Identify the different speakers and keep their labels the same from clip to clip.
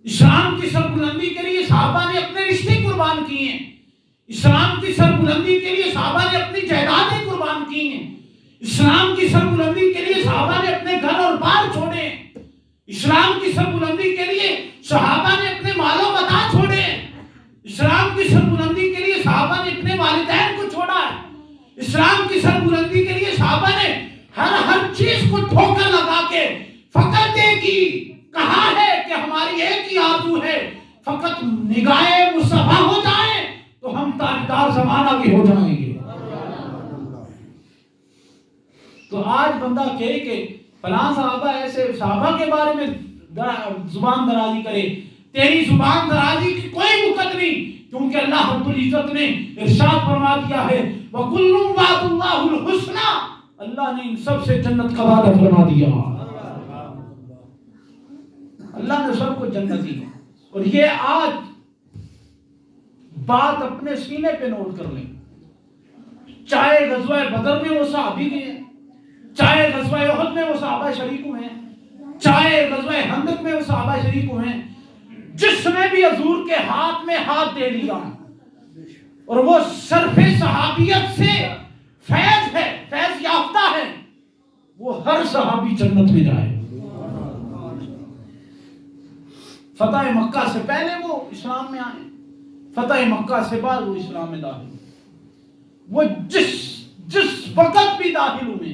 Speaker 1: اسلام کی سربلندی کے لیے صحابہ نے اپنے رشتے قربان کیے ہیں، اسلام کی سربلندی کے لیے صحابہ نے اپنی جائیدادیں قربان کی ہیں، اسلام کی سربلندی کے لیے صحابہ نے اپنے گھر اور بار چھوڑے ہیں، اسلام کی سربلندی کے لیے صحابہ نے اپنے مال و متاع چھوڑے ہیں، اسلام کی سربلندی کے لیے صحابہ نے اپنے والدین کو چھوڑا ہے، اسلام کی سربلندی کے لیے صحابہ نے ہر چیز کو ٹھوکر لگا کے فقط ایک ہی کہا ہے کہ ہماری ایک ہی آرزو ہے، فقط نگاہ مصطفیٰ ہو جائیں تو ہم تاجدار زمانہ کے ہو جائیں گے۔ تو آج بندہ کہے کہ فلاں صحابہ ایسے، صحابہ کے بارے میں زبان درازی کرے، تیری زبان درازی کی کوئی وقت نہیں، کیونکہ اللہ رب العزت نے ارشاد فرما دیا ہے وَكُلٌّ وَعَدَ اللَّهُ الْحُسْنَى، اللہ نے ان سب سے جنت کا وعدہ فرما دیا، اللہ نے سب کو جنت دی۔ اور یہ آج بات اپنے سینے پہ نوٹ کر لیں، چاہے غزوہ بدر میں وہ صحابی گئے، چاہے غزوہ احد میں وہ صحابہ شریک ہوئے ہیں، چاہے غزوہ خندق میں وہ صحابہ شریک ہوئے ہیں، جس نے بھی حضور کے ہاتھ میں ہاتھ دے لیا اور وہ صرف صحابیت سے فیض ہے، فیض یافتہ ہے، وہ ہر صحابی جنت میں جائے۔ فتح مکہ سے پہلے وہ اسلام میں آئے، فتح مکہ سے بعد وہ اسلام میں داخل ہوئے، وہ جس وقت بھی داخل ہوئے،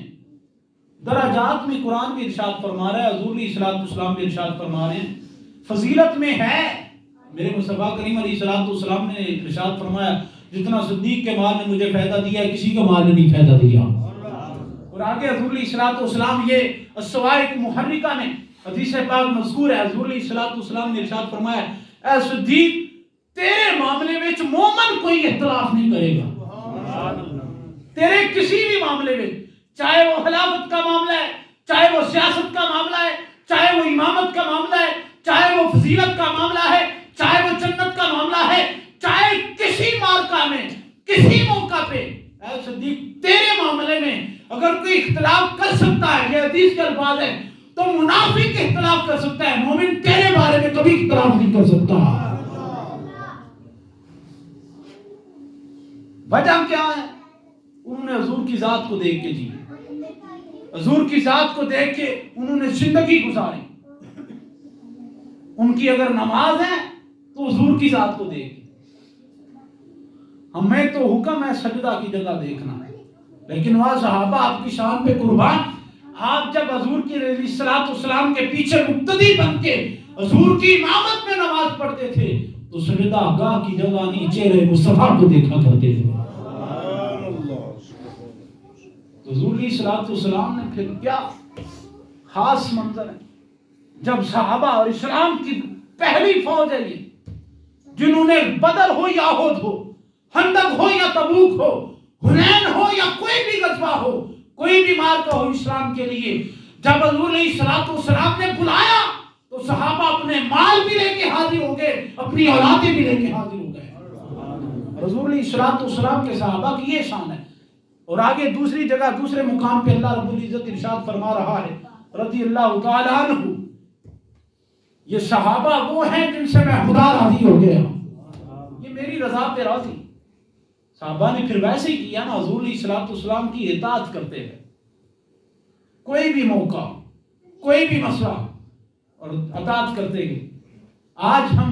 Speaker 1: درجات میں قرآن بھی ارشاد فرما رہا ہے، حضور علیہ الصلوۃ والسلام بھی ارشاد فرما رہے ہیں، فضیلت میں ہے۔ میرے مصطفیٰ کریم علیہ الصلوۃ والسلام نے ارشاد فرمایا جتنا صدیق کے مال نے مجھے فائدہ دیا ہے کسی کا مال نے نہیں فائدہ دیا۔ اور آگے حضور علیہ الصلوۃ والسلام یہ الصواعق محرکہ میں حدیث پاک مذکور ہے، حضور علیہ الصلوۃ والسلام نے ارشاد فرمایا اے صدیق تیرے معاملے میں مومن کوئی اختلاف نہیں کرے گا، تیرے کسی بھی معاملے میں، چاہے وہ خلافت کا معاملہ ہے، چاہے وہ سیاست کا معاملہ ہے، چاہے وہ امامت کا معاملہ ہے، چاہے وہ فضیلت کا معاملہ ہے، چاہے وہ جنت کا معاملہ ہے، چاہے کسی مارکہ میں کسی موقع پہ، اے صدیق تیرے معاملے میں اگر کوئی اختلاف کر سکتا ہے، یہ حدیث کے الفاظ ہے، تو منافق اختلاف کر سکتا ہے، مومن تیرے بارے میں کبھی اختلاف نہیں کر سکتا۔ وجہ کیا ہے؟ انہوں نے حضور کی ذات کو دیکھ کے جی، حضور کی ذات کو دیکھ کے انہوں نے زندگی گزاری، ان کی اگر نماز ہے تو حضور کی ذات کو دیکھ کے، ہمیں تو حکم ہے سجدہ کی جگہ دیکھنا، لیکن وہاں صحابہ آپ کی شان پہ قربان، آپ جب حضور کی علیہ الصلوۃ والسلام کے پیچھے مقتدی بن کے حضور کی امامت میں نماز پڑھتے تھے تو سجدہ گاہ کی جگہ نہیں چہرے مصطفیٰ کو دیکھا کرتے تھے۔ تو حضور علیہ الصلوۃ والسلام نے پھر کیا خاص منظر ہے جب صحابہ اور اسلام کی پہلی فوج ہے یہ، جنہوں نے بدر ہو یا احد ہو، خندق ہو یا تبوک ہو، حنین ہو یا کوئی بھی غزوہ ہو، کوئی بھی مارکہ ہو اسلام کے لیے، جب حضور علیہ الصلوۃ والسلام نے بلایا تو صحابہ اپنے مال بھی لے کے حاضر ہو گئے، اپنی اولادیں بھی لے کے حاضر ہو گئے۔ حضور علیہ الصلوۃ والسلام کے صحابہ کی یہ شان ہے۔ اور آگے دوسری جگہ دوسرے مقام پہ اللہ رب العزت ارشاد فرما رہا ہے رضی اللہ تعالی عنہ، یہ صحابہ وہ ہیں جن سے میں خدا راضی ہو گیا، یہ میری رضا پہ راضی۔ صحابہ نے پھر ویسے ہی کیا نا، حضور علیہ الصلوۃ والسلام کی اطاعت کرتے ہیں، کوئی بھی موقع کوئی بھی مسئلہ اور اطاعت کرتے گئے۔ آج ہم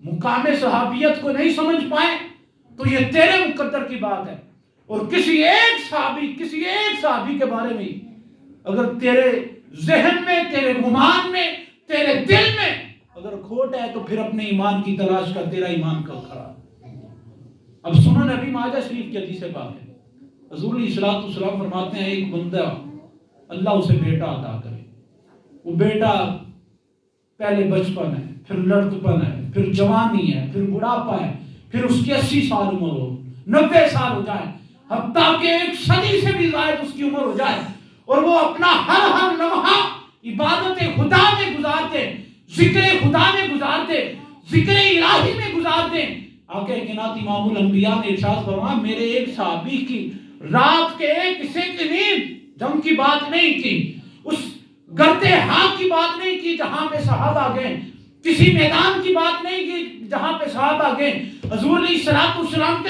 Speaker 1: مقام صحابیت کو نہیں سمجھ پائیں تو یہ تیرے مقدر کی بات ہے، اور کسی ایک صحابی کے بارے میں اگر تیرے ذہن میں، تیرے گمان میں، تیرے دل میں اگر کھوٹ ہے تو پھر اپنے ایمان کی تلاش کر، تیرا ایمان کب خراب۔ اب سنن ابی ماجہ شریف کی حدیث پاک ہے، حضور علیہ الصلوۃ والسلام فرماتے ہیں ایک بندہ اللہ اسے بیٹا عطا کرے، وہ بیٹا پہلے بچپن ہے، پھر لڑکپن ہے، پھر جوانی ہے، پھر بڑھاپا ہے، پھر اس کی 80 سال عمر ہو، 90 سال ہو جائے، حتیٰ کہ 1 صدی سے بھی زائد اس کی عمر ہو جائے، اور وہ اپنا ہر لمحہ عبادت خدا میں گزار دے، ذکر خدا میں گزار دے، ذکر الہی میں گزار دے۔ آقا کائنات امام الانبیاء نے ارشاد فرمایا میرے ایک صحابی کی رات کے ایک حصے کی نیند، جم کی بات نہیں کی، اس گرتے ہاتھ کی بات نہیں کی جہاں پہ صحابہ گئے، کسی میدان کی بات نہیں کی جہاں پہ صحابہ گئے، حضور علیہ الصلوۃ والسلام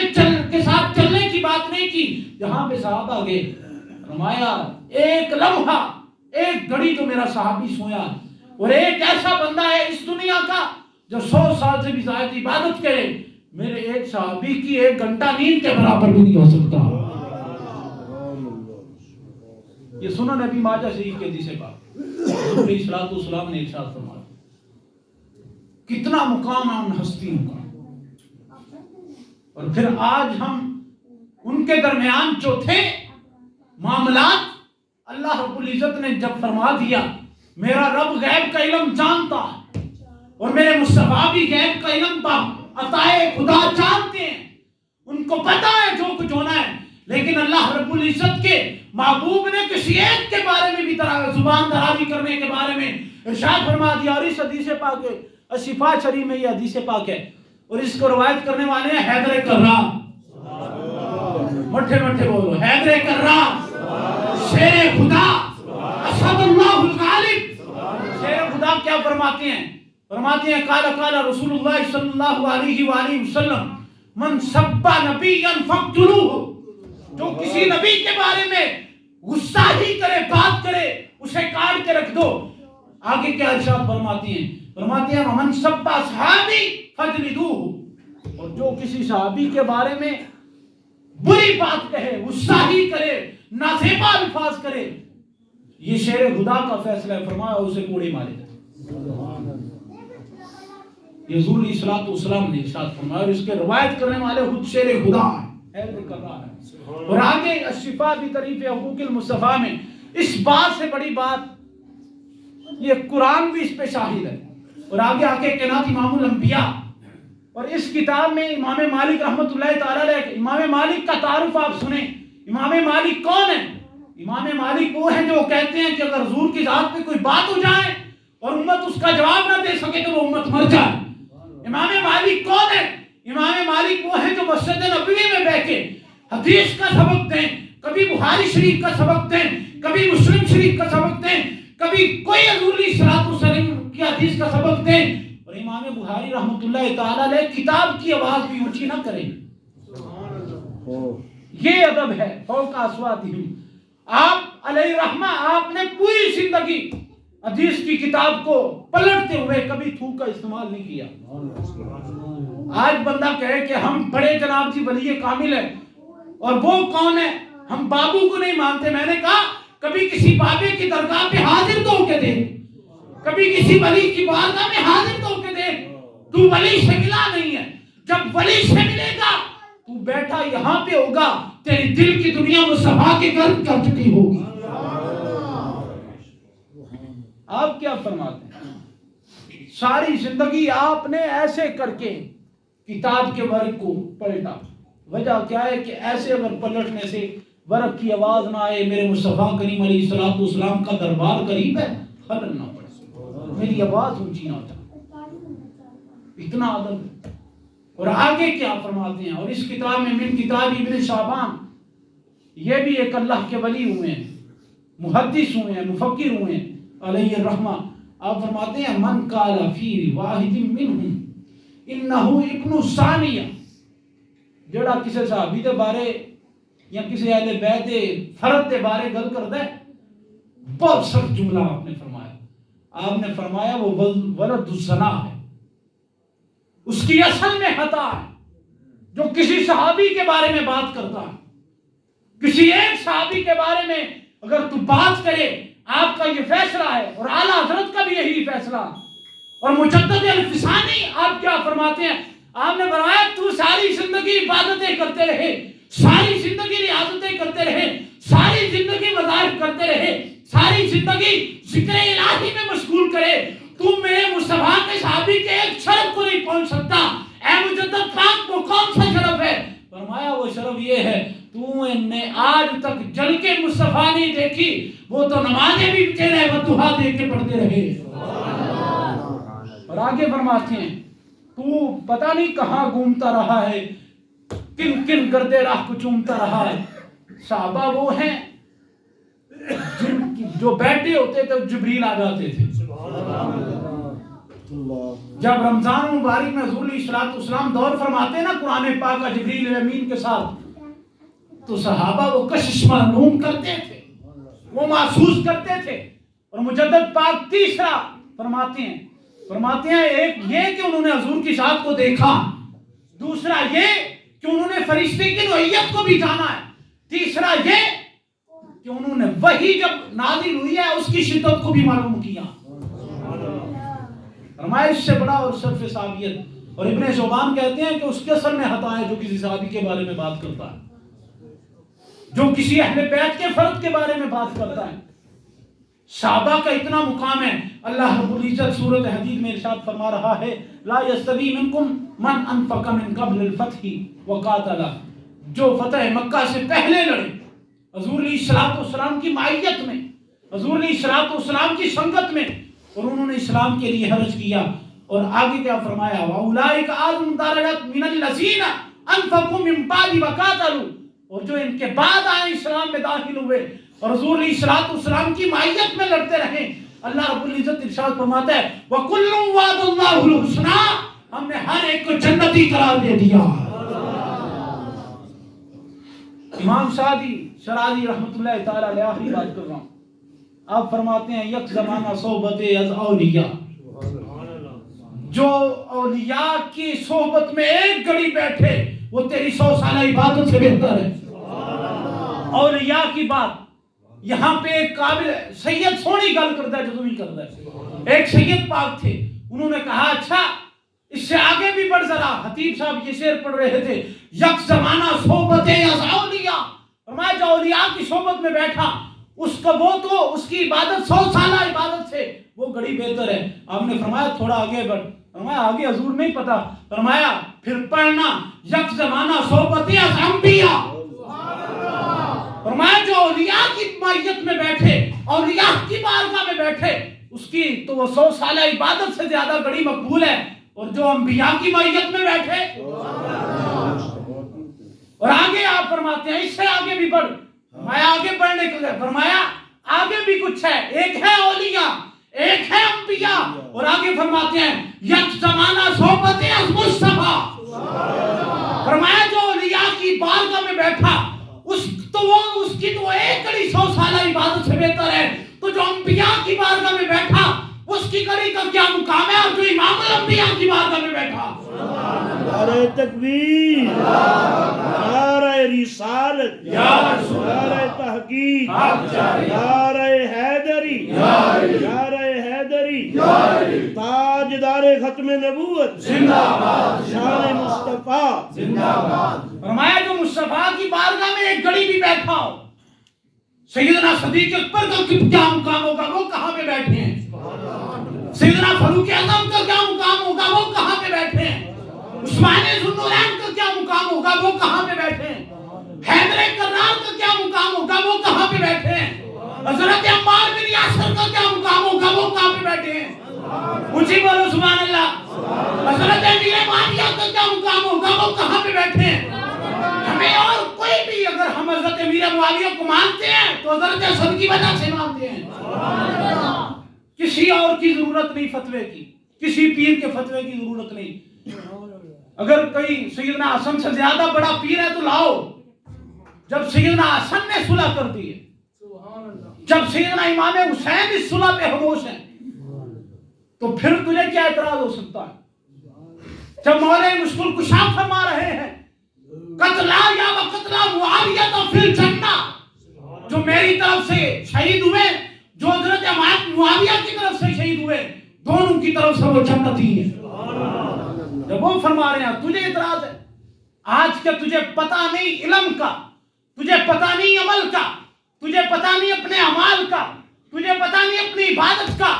Speaker 1: کے ساتھ چلنے کی بات نہیں کی جہاں پہ صحابہ گئے. فرمایا ایک لمحہ، ایک گھڑی تو میرا صحابی سویا، اور ایک ایسا بندہ ہے اس دنیا کا جو 100 سال سے بھی زائد عبادت کرے، میرے ایک صحابی کی 1 گھنٹہ نیند کے برابر بھی نہیں ہو سکتا. یہ سنن نبی ماجہ شریف کے حدیث پاک، حضور علیہ الصلوۃ والسلام نے ارشاد فرمایا. کتنا مقام ہے ان ہستیوں کا. اور پھر آج ہم ان کے درمیان جو تھے معاملات، اللہ رب العزت نے جب فرما دیا میرا رب غیب کا علم جانتا ہے اور میرے مصطفیٰ بھی غیب کا علم عطائے خدا جانتے ہیں، ان کو پتا ہے جو کچھ ہونا ہے، لیکن اللہ رب العزت کے محبوب نے کسی ایک کے بارے میں بھی زبان درازی کرنے کے بارے میں ارشاد فرما دیا. اور اس حدیث پاک شفا شریف میں یہ حدیث پاک ہے، اور اس کو روایت کرنے والے ہیں حیدر کرار. مٹھے مٹھے بولو، حیدر کرار شیر خدا، اسد اللہ الغالب. شیر خدا کیا فرماتے ہیں؟ فرماتے ہیں قال قال رسول اللہ صلی اللہ علیہ وآلہ وسلم من سب نبیا فاقتلوہ. جو کسی نبی کے بارے میں غصہ ہی کرے، بات کرے، اسے کاٹ کے رکھ دو. آگے کیا ارشاد فرماتے ہیں؟ فرماتے ہیں من سب صحابی فجلدوہ. اور جو کسی صحابی کے بارے میں بری بات کہے، غصہ ہی کرے، نازیبا الفاظ کرے، یہ شیر خدا کا فیصلہ ہے، فرمایا اسے کوڑے مارے جائے. یہ حضور علیہ الصلوۃ والسلام نے ارشاد فرمایا، اور اس کے روایت کرنے والے خود شیر خدا ہیں، حیدر کرار ہے. اور آگے الشفاء بطریق حقوق المصطفیٰ میں اس بات سے بڑی بات، یہ قرآن بھی اس پہ شاہد ہے. اور آگے آ کے کائنات امام الانبیاء، اور اس کتاب میں امام مالک رحمۃ اللہ تعالی علیہ، امام مالک کا تعارف آپ سنیں. امام مالک کون ہے؟ امام مالک وہ ہیں جو کہتے ہیں کہ اگر حضور کی ذات پہ کوئی بات ہو جائے اور امت اس کا جواب نہ دے سکے تو وہ امت مر جائے. امام مالک کون ہے؟ امام مالک وہ ہیں جو مسجد نبوی میں بیٹھ کے حدیث کا سبق دیں، کبھی بخاری شریف کا سبق دیں، کبھی مسلم شریف کا سبق دیں، کبھی کوئی حضور علیہ الصلوۃ والسلام کی حدیث کا سبق دیں. اور امام بخاری رحمۃ اللہ تعالی علیہ کتاب کی آواز بھی اونچی نہ کریں. یہ ادب ہے فوق اصواتہم. آپ علیہ رحمہ، آپ نے پوری زندگی حدیث کی کتاب کو پلٹتے ہوئے کبھی تھوک کا استعمال نہیں کیا. آج بندہ کہے کہ ہم بڑے جناب جی ولی کامل ہیں، اور وہ کون ہے؟ ہم بابو کو نہیں مانتے. میں نے کہا کبھی کسی بابے کی درگاہ پہ حاضر تو ہو کے دیکھ، کبھی کسی ولی کی بارگاہ میں حاضر تو ہو کے دیکھ. تو ولی سے ملا نہیں ہے. جب ولی سے ملے گا تو بیٹھا یہاں پہ ہوگا، تیری دل کی دنیا مصطفیٰ کے گرد کر چکی ہوگی. آپ کیا فرماتے ہیں؟ ساری زندگی آپ نے ایسے کر کے کتاب کے ورق کو پلٹا. وجہ کیا ہے کہ ایسے اگر پلٹنے سے ورق کی آواز نہ آئے، میرے مصطفیٰ کریم علیہ الصلوۃ والسلام کا دربار قریب ہے، خلل نہ پڑے، میری آواز اونچی نہ جائے. اتنا ادب. اور آگے کیا فرماتے ہیں؟ اور اس کتاب میں من کتاب ابن شعبان، یہ بھی ایک اللہ کے ولی ہوئے ہیں، محدث ہوئے ہیں، مفکر ہوئے ہیں علیہ الرحمہ. آپ فرماتے ہیں من قال فی واحد منہم انہ ابن ثانیہ. جڑا کسی صحابی دے بارے یا کسی اہل بیت فرد دے بارے گل کردا ہے، بہت سخت جملہ آپ نے فرمایا. آپ نے فرمایا وہ ولد الزنا ہے، اس کی اصل میں خطا ہے. جو کسی صحابی کے بارے میں بات کرتا ہے، کسی ایک صحابی کے بارے میں اگر تو بات کرے، آپ کا یہ فیصلہ ہے اور اعلیٰ حضرت کا بھی یہی فیصلہ. اور مجدد الفسانی آپ کیا فرماتے ہیں؟ آپ نے فرمایا تو ساری زندگی عبادتیں کرتے رہے، ساری زندگی ریاضتیں کرتے رہے، ساری زندگی وظائف کرتے رہے، ساری زندگی ذکر الہی میں مشغول کرے، تم میرے مصطفیٰ کے صحابی کے ایک شرف کو نہیں پہنچ سکتا. اے مجدد پاک، وہ کون سا شرف ہے؟ فرمایا وہ شرف یہ ہے تو نے آج تک جل کے مصطفیٰ نہیں دیکھی، وہ تو نمازیں بھی چہرے بدعا دیکھ کے پڑھتے رہے. اور آگے فرماتے ہیں تو پتہ نہیں کہاں گھومتا رہا ہے، کن کن گردے راہ کو چومتا رہا ہے. صحابہ وہ ہیں جو بیٹھے ہوتے تھے جبریل آ جاتے تھے. جب رمضان مبارک میں حضور علیہ الصلوۃ والسلام دور فرماتے ہیں نا قرآن پاک کا جبریل امین کے ساتھ، تو صحابہ وہ کشش معلوم کرتے تھے، وہ محسوس کرتے تھے. اور مجدد پاک تیسرا فرماتے ہیں ایک یہ کہ انہوں نے حضور کی ذات کو دیکھا، دوسرا یہ کہ انہوں نے فرشتے کی نوعیت کو بھی جانا ہے، تیسرا یہ کہ انہوں نے وحی جب نازل ہوئی ہے اس کی شدت کو بھی معلوم کیا. فرمایا اس سے بڑا اور صرف صحابیت. اور ابن شعبان کہتے ہیں کہ اس کے اثر میں خطا ہے جو کسی صحابی کے بارے میں بات کرتا ہے، جو کسی اہل بیت کے فرد کے بارے میں بات کرتا ہے. صحابہ کا اتنا مقام ہے. اللہ رب العزت سورۃ حدید میں ارشاد فرما رہا ہے لا یستوی منکم من انفق من قبل الفتح وقاتل، جو فتح مکہ سے پہلے لڑے حضور علیہ الصلوۃ والسلام کی معیت میں، حضور علیہ الصلوۃ والسلام کی سنگت میں، اور انہوں نے اسلام کے لیے حرج کیا. اور آگے کیا فرمایا واولئک اعظم درجات من الذین انفقوا من بعد وقاتلوا، اور جو ان کے بعد آئے اسلام میں داخل ہوئے اور حضور علیہ الصلوۃ والسلام کی معیت میں لڑتے رہے. اللہ رب العزت ارشاد فرماتا ہے وَكُلٌّ وَعَدَ اللَّهُ الْحُسْنَىٰ، ہم نے ہر ایک کو جنتی قرار دے دیا. امام سعدی شرازی رحمۃ اللہ تعالی علیہ آخری بات کر رہا ہوں. آپ فرماتے ہیں یک زمانہ صحبت از اولیاء، جو اولیاء کی صحبت میں ایک گھڑی بیٹھے وہ تیری 100 سالہ عبادت سے بہتر ہے. اولیاء کی بات یہاں پہ ایک قابل سید سونی گل کرتا ہے جو نہیں کرتا ہے. ایک سید پاک تھے، انہوں نے کہا اچھا اس سے آگے بھی بڑھ ذرا. خطیب صاحب یہ شعر پڑھ رہے تھے یک زمانہ صحبت از اولیاء، فرمایا جو اولیاء کی صحبت میں بیٹھا اس کا وہ تو اس کی عبادت 100 سالہ عبادت سے وہ گھڑی بہتر ہے. آپ نے فرمایا تھوڑا آگے بڑھ. فرمایا آگے حضور نہیں پتا. فرمایا پھر پڑھنا یک زمانہ صحبت از انبیاء. فرمایا جو اولیاء کی معیت میں بیٹھے، اولیاء کی بارگاہ میں بیٹھے، اس کی تو وہ 100 سالہ عبادت سے زیادہ گھڑی مقبول ہے. اور جو انبیاء کی معیت میں بیٹھے، اور آگے آپ فرماتے ہیں اس سے آگے بھی بڑھ. فرمایا آگے بڑھنے کے لیے فرمایا آگے بھی کچھ ہے، ایک ہے اولیاء ایک ہے انبیاء. اور آگے فرماتے ہیں یک زمانہ صحبت از مصطفیٰ. فرمایا جو اولیاء کی بارگاہ میں بیٹھا اس کی تو ایک کڑی 100 سالہ عبادت سے بہتر ہے. تو جو انبیاء کی بارگاہ میں بیٹھا اس کی کڑی کا کیا مقام ہے، اور جو امام الانبیاء کی بارگاہ میں بیٹھا.
Speaker 2: نعرہ تکبیر، نعرہ رسالت، نعرہ تحقیق، نعرہ حیدری، نعرہ حیدری، تاجدار ختم نبوت، شان مصطفیٰ.
Speaker 1: فرمایا جو مصطفیٰ کی بارگاہ میں ایک گھڑی بھی بیٹھا ہو، سیدنا صدیق اکبر کا کیا مقام ہوگا، وہ کہاں پہ بیٹھے ہیں. سیدنا فاروق اعظم کا کیا مقام ہوگا، وہ کہاں پہ بیٹھے ہیں. عثمان ذوالنورین کا کیا مقام ہوگا، وہ کہاں پہ بیٹھے ہیں. حیدر کرار کا کیا مقام ہوگا، وہ کہاں پہ بیٹھے ہیں. حضرت عمار بن یاسر کا کیا مقام ہوگا، وہ کہاں پہ بیٹھے ہیں. اونچی بولو سبحان اللہ. حضرت امیر معاویہ کا کیا مقام ہوگا، وہ کہاں پہ بیٹھے ہیں. ہمیں اور کوئی بھی اگر ہم حضرت امیر معاویہ کو مانتے ہیں تو حضرت حسن کی وجہ سے مانتے ہیں. کسی اور کی ضرورت نہیں فتوے کی، کسی پیر کے فتوے کی ضرورت نہیں. اگر کوئی سیدنا حسن سے زیادہ بڑا پیر ہے تو لاؤ. جب سیدنا حسن نے صلح کر دی ہے، جب سیدنا امام حسین اس صلح پہ خاموش ہیں، تو پھر تجھے کیا اعتراض ہو سکتا ہے. جب مولا مشکل کشا فرما رہے ہیں قتلا یا وقتلا معاویہ فی الجنہ، جو میری طرف سے شہید ہوئے، جو حضرت معاویہ کی طرف سے شہید ہوئے، دونوں کی طرف سے وہ جنتی ہیں. جب وہ فرما رہے ہیں تجھے اعتراض ہے. آج کے تجھے پتہ نہیں علم کا، تجھے پتہ نہیں عمل کا، تجھے پتہ نہیں اپنے اعمال کا، تجھے پتہ نہیں اپنی عبادت کا.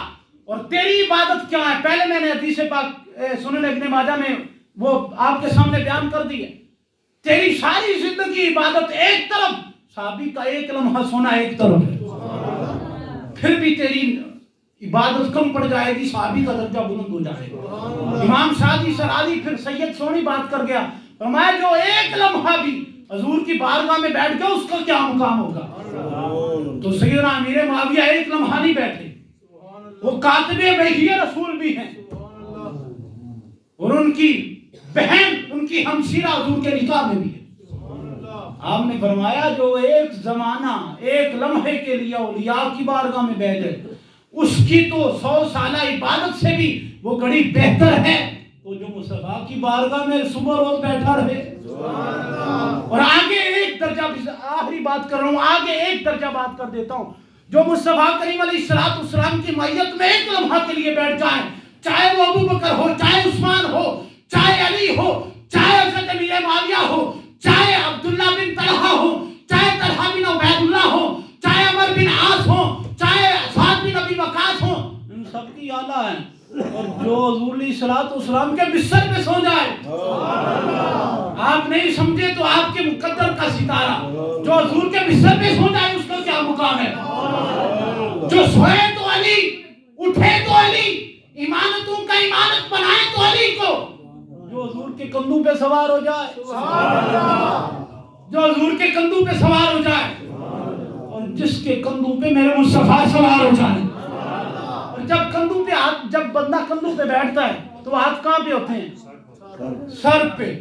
Speaker 1: اور تیری عبادت کیا ہے؟ پہلے میں نے حدیث پاک سنن ابن ماجہ میں وہ آپ کے سامنے بیان کر دی ہے. تیری ساری زندگی عبادت ایک طرف، صحابی کا ایک لمحہ سونا ایک طرف ہے، پھر بھی تیری عبادت کم پڑ جائے گی، صحابی کا درجہ بلند ہو جائے گا. امام شادی سرادی پھر سید سونی بات کر گیا. فرمایا جو ایک لمحہ بھی حضور کی بارگاہ میں بیٹھ گیا اس کا کیا مقام ہوگا. تو سیدنا امیر معاویہ ایک لمحہ نہیں بیٹھے، وہ کاتب وحی رسول بھی ہیں، ان کی بہن ان کی ہمشیرہ حضور کے نکاح میں بھی ہے۔ آپ نے فرمایا جو ایک زمانہ ایک لمحے کے لیے اولیاء کی بارگاہ میں بیٹھے اس کی تو 100 سالہ عبادت سے بھی وہ گھڑی بہتر ہے، تو جو مصطفیٰ کی بارگاہ میں صبح روز بیٹھا رہے۔ اور آگے ایک درجہ، آخری بات کر رہا ہوں، آگے ایک درجہ بات کر دیتا ہوں، جو مصطفیٰ کریم علیہ السلام کی معیت میں ایک لمحہ کے لیے بیٹھ جائیں، چاہے وہ ابو بکر ہو، چاہے عثمان ہو، چاہے علی ہو، چاہے حضرت امیر معاویہ ہو، چاہے عبداللہ بن طلحہ ہو، چاہے طلحہ بن عبید اللہ ہو، چاہے عمر بن عاص ہو، چاہے سعد بن ابی وقاص ہو، ان سب کی اعلیٰ ہیں۔ اور جو حضور علیہ السلام کے بستر پہ سو جائے، آپ نہیں سمجھے تو آپ کے مقدر کا ستارہ، جو حضور کے بستر پہ سو جائے اس کا کیا مقام ہے؟ جو سوئے تو علی، اٹھے تو علی، امانتوں کا امانت بنائے تو علی کو، جو حضور کے کندھوں پہ سوار ہو جائے، جو حضور کے کندھوں پہ سوار ہو جائے، اور جس کے کندھوں پہ میرے مصطفیٰ سوار ہو جائے۔ اور جب کندھوں پہ ہاتھ، جب بندہ کندھوں پہ بیٹھتا ہے تو ہاتھ کہاں پہ ہوتے ہیں؟ سر پہ۔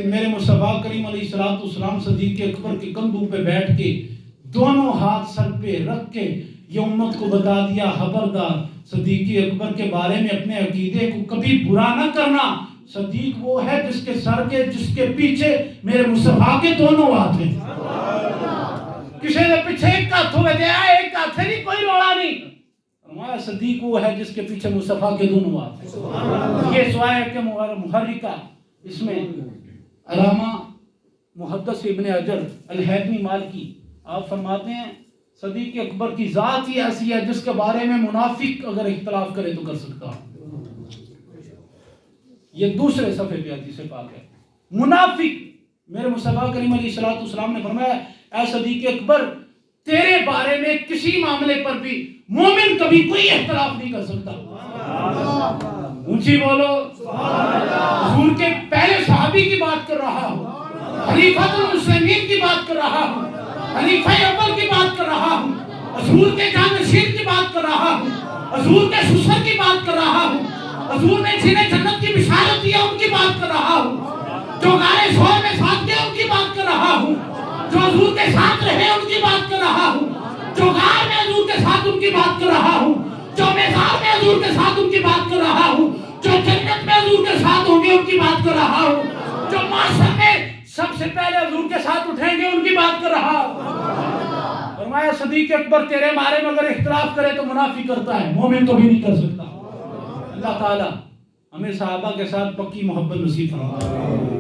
Speaker 1: میرے مصطفیٰ کریم علیہ السلام صدیق اکبر کے کندھوں پہ بیٹھ کے دونوں ہاتھ سر پہ رکھ کے یہ امت کو بتا دیا، خبردار صدیق اکبر کے بارے میں اپنے عقیدے کو کبھی برا نہ کرنا، صدیق وہ ہے جس کے سر کے، جس کے پیچھے میرے مصطفیٰ کے دونوں ہاتھ ہیں۔ کسی نے پیچھے ایک ہاتھ ہوئے دیا، ایک ہاتھ سے نہیں، کوئی روڑا نہیں، ہمارا صدیق وہ ہے جس کے پیچھے مصطفیٰ کے دونوں ہاتھ ہیں۔ یہ سوائے کہ محرکہ اس میں علامہ محدث ابن حجر الہیثمی مالکی آپ فرماتے ہیں صدیق اکبر کی ذات ہی ایسی ہے جس کے بارے میں منافق اگر اختلاف کرے تو کر سکتا ہے۔ یہ دوسرے صفحے پہ حدیث پاک ہے۔ منافق، میرے مصطفیٰ کریم علیہ السلام نے فرمایا اے صدیق اکبر تیرے بارے میں کسی معاملے پر بھی مومن کبھی کوئی اختلاف نہیں کر سکتا۔ اونچی بولو حضور کے پہلے صحابی کی بات کر رہا ہوں، خلیفۃ المسلمین کی بات کر رہا ہوں، خلیفہ اول کی بات کر رہا ہوں، حضور کے جانشین کی بات کر رہا ہوں، حضور کے سسر کی بات کر رہا ہوں، حضور نے جنہیں جنت کی بشارت دیا ان کی بات کر رہا ہوں، جو غار ثور میں ساتھ گئے ان کی بات کر رہا ہوں، جو حضور کے ساتھ رہے ان کی بات کر رہا ہوں، جو غار میں حضور کے ساتھ ان کی بات کر رہا ہوں، جو میدان میں حضور کے ساتھ ان کی بات کر رہا ہوں، جو جنت میں حضور کے ساتھ ہوں گے ان کی بات کر رہا ہوں، جو معاشر میں سب سے پہلے حضور کے ساتھ اٹھیں گے ان کی بات کر رہا ہوں۔ فرمایا صدیق اکبر تیرے بارے میں اگر اختلاف کرے تو منافق کرتا ہے، مومن تو بھی نہیں کر سکتا۔ اللہ تعالی ہمیں صحابہ کے ساتھ پکی محبت نصیب فرمائے۔